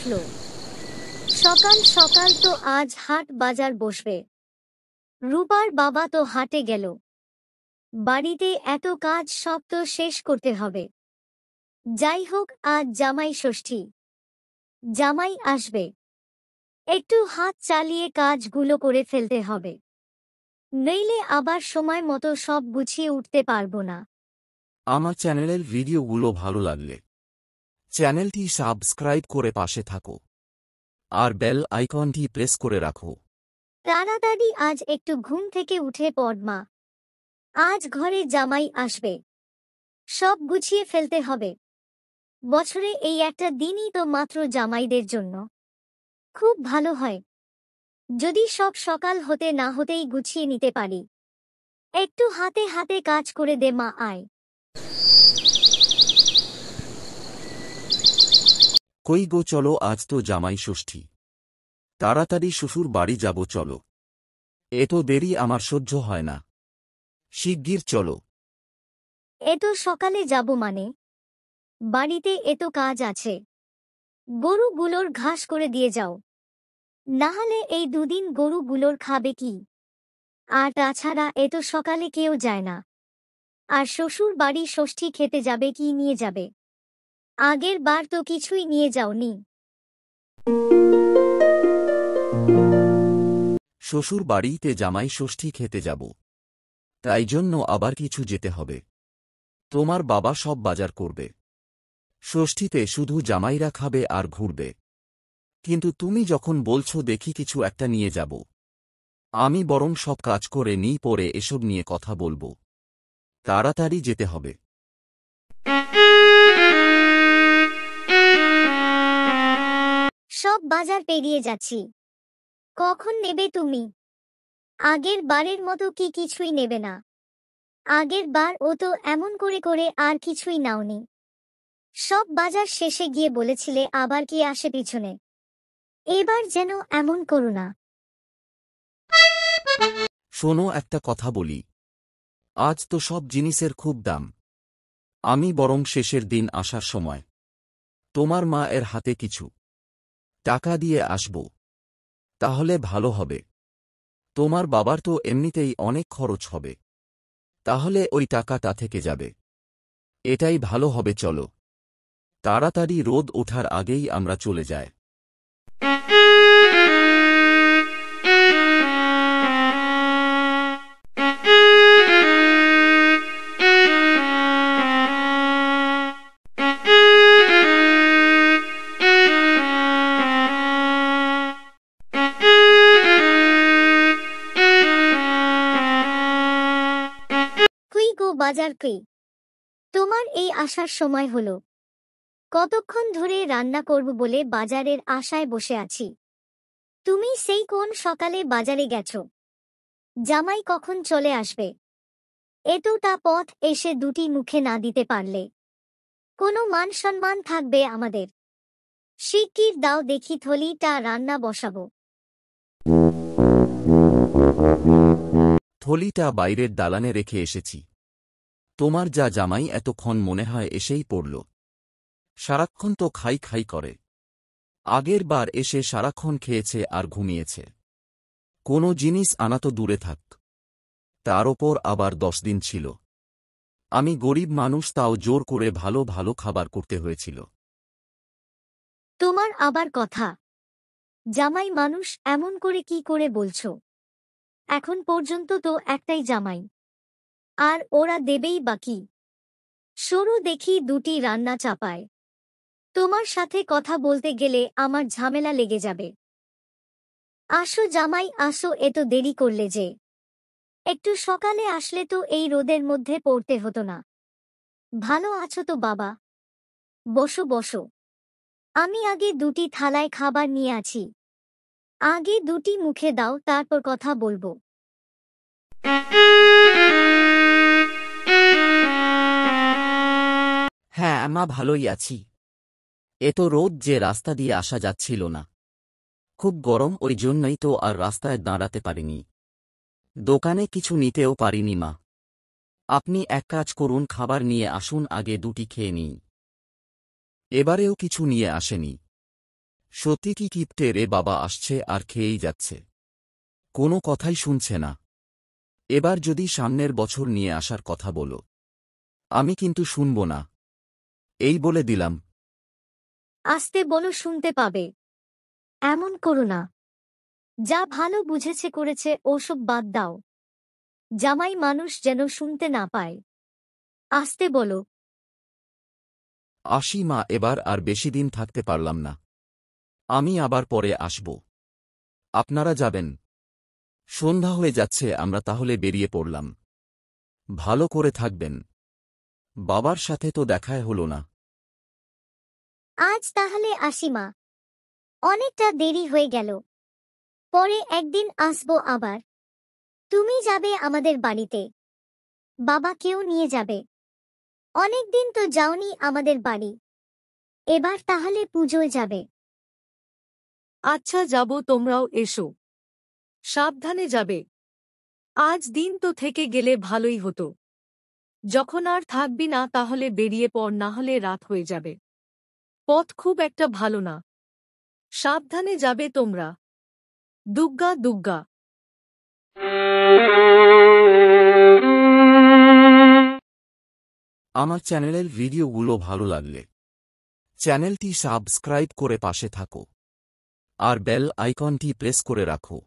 উঠল। সকাল সকাল তো আজ হাট বাজার বসবে। রূপার বাবা তো হাটে গেল। বাড়িতে এত কাজ সব তো শেষ করতে হবে। যাই হোক, আজ জামাই ষষ্ঠী, জামাই আসবে, একটু হাত চালিয়ে কাজগুলো করে ফেলতে হবে, নইলে আবার সময় মতো সব গুছিয়ে উঠতে পারবো না। আমার চ্যানেলের ভিডিওগুলো ভালো লাগলে চ্যানেলটি সাবস্ক্রাইব করে পাশে থাকো আর বেল আইকনটি প্রেস করে রাখো। তাড়াতাড়ি আজ একটু ঘুম থেকে উঠে পড় মা, আজ ঘরে জামাই আসবে, সব গুছিয়ে ফেলতে হবে। বছরে এই একটা দিনই তো মাত্র জামাইদের জন্য। খুব ভালো হয় যদি সব সকাল হতে না হতেই গুছিয়ে নিতে পারি। একটু হাতে হাতে কাজ করে দে মা, আয়। কই গো, চলো, আজ তো জামাই ষষ্ঠী, তাড়াতাড়ি শ্বশুর বাড়ি যাব, চলো। এত দেরি আমার সহ্য হয় না, শিগগির চলো। এত সকালে যাব মানে? বাড়িতে এত কাজ আছে, গরুগুলোর ঘাস করে দিয়ে যাও, নাহলে এই দুদিন গরুগুলোর খাবে কি? আর তাছাড়া এত সকালে কেউ যায় না। আর শ্বশুর বাড়ি ষষ্ঠী খেতে যাবে, কি নিয়ে যাবে? আগের বার তো কিছুই নিয়ে যাওনি। শ্বশুর বাড়িতে জামাই ষষ্ঠী খেতে যাব, তাই জন্য আবার কিছু যেতে হবে। তোমার বাবা সব বাজার করবে, ষষ্ঠীতে শুধু জামাইরা খাবে আর ঘুরবে। কিন্তু তুমি যখন বলছো, দেখি কিছু একটা নিয়ে যাব। আমি বরং সব কাজ করে নিই, পরে এসব নিয়ে কথা বলবো। তাড়াতাড়ি যেতে হবে। সব বাজার পেরিয়ে যাচ্ছি, কখন নেবে তুমি? আগের বারের মতো কি কিছুই নেবে না? আগের বার ও তো এমন করে করে আর কিছুই নাওনি। সব বাজার শেষে গিয়ে বলেছিলে আবার কি আসে পিছনে। এবার যেন এমন করো না। শোনো, একটা কথা বলি, আজ তো সব জিনিসের খুব দাম। আমি বরং শেষের দিন আসার সময় তোমার মা এর হাতে কিছু টাকা দিয়ে আসব, তাহলে ভালো হবে। তোমার বাবার তো এমনিতেই অনেক খরচ হবে, তাহলে ওই টাকাটা থেকে যাবে। এটাই ভালো হবে, চলো। তাড়াতাড়ি রোদ ওঠার আগেই আমরা চলে যাই। কুই গো বাজার কুই, তোমার এই আসার সময় হলো। কতক্ষণ ধরে রান্না করব বলে বাজারের আশায় বসে আছি। তুমি সেই কোন সকালে বাজারে গেছো? জামাই কখন চলে আসবে? এতটা পথ এসে দুটি মুখে না দিতে পারলে কোনো মান সম্মান থাকবে আমাদের? শিগগির দাও দেখি, থলিটা রান্না বসাবো। থলিটা বাইরের দালানে রেখে এসেছি। তোমার যা জামাই এতক্ষণ মনে হয় এসেই পড়ল। সারাক্ষণ তো খাই খাই করে। আগের বার এসে সারাক্ষণ খেয়েছে আর ঘুমিয়েছে। কোনো জিনিস আনা তো দূরে থাক, তার ওপর আবার 10 দিন ছিল। আমি গরিব মানুষ, তাও জোর করে ভালো ভালো খাবার করতে হয়েছিল। তোমার আবার কথা? জামাই মানুষ এমন করে কি করে বলছো? এখন পর্যন্ত তো একটাই জামাই, আর ওরা দেবেই বাকি। সরু দেখি দুটি রান্না চাপায়। তোমার সাথে কথা বলতে গেলে আমার ঝামেলা লেগে যাবে। আসো জামাই আসো, এত দেরি করলে যে। একটু সকালে আসলে তো এই রোদের মধ্যে পড়তে হতো না। ভালো আছো তো বাবা? বসো বসো, আমি আগে দুটি থালায় খাবার নিয়ে আছি। আগে দুটি মুখে দাও, তারপর কথা বলবো। হ্যাঁ, আমা ভালোই আছি। এত রোদ যে রাস্তা দিয়ে আসা যাচ্ছিল না। খুব গরম, ওই জন্যই তো আর রাস্তায় দাঁড়াতে পারিনি। দোকানে কিছু নিতেও পারিনি মা। আপনি এক কাজ করুন, খাবার নিয়ে আসুন, আগে দুটি খেয়ে নিই। এবারেও কিছু নিয়ে আসেনি। সত্যি কি কিপ্টে রে বাবা আসছে আর খেয়েই যাচ্ছে। কোনো কথাই শুনছে না। এবার যদি সামনের বছর নিয়ে আসার কথা বলো, আমি কিন্তু শুনব না। এই বলে দিলাম। আস্তে বলো, শুনতে পাবে। এমন করো না। যা ভালো বুঝেছে করেছে, ওসব বাদ দাও। জামাই মানুষ যেন শুনতে না পায়। আস্তে বলো। আসি মা, এবার আর বেশি দিন থাকতে পারলাম না। আমি আবার পরে আসব। আপনারা যাবেন? সন্ধ্যা হয়ে যাচ্ছে, আমরা তাহলে বেরিয়ে পড়লাম। ভালো করে থাকবেন। বাবার সাথে তো দেখাই হলো না। আজ তাহলে আসি মা। অনেকটা দেরি হয়ে গেল। পরে একদিন আসবো আবার। তুমি যাবে আমাদের বাড়িতে। বাবাকেও নিয়ে যাবে। অনেকদিন তো যাওনি আমাদের বাড়ি। এবার তাহলে পুজোয় যাবে। আচ্ছা যাব, তোমরাও এসো। সাবধানে যাবে। আজ দিন তো থেকে গেলে ভালোই হতো। যখন আর থাকবি না তাহলে বেরিয়ে পড়, না হলে রাত হয়ে যাবে। পথ খুব একটা ভালো না। সাবধানে যাবে তোমরা। দুগ্গা দুগ্গা। আমার চ্যানেলের ভিডিওগুলো ভালো লাগলে চ্যানেলটি সাবস্ক্রাইব করে পাশে থাকো আর বেল আইকনটি প্রেস করে রাখো।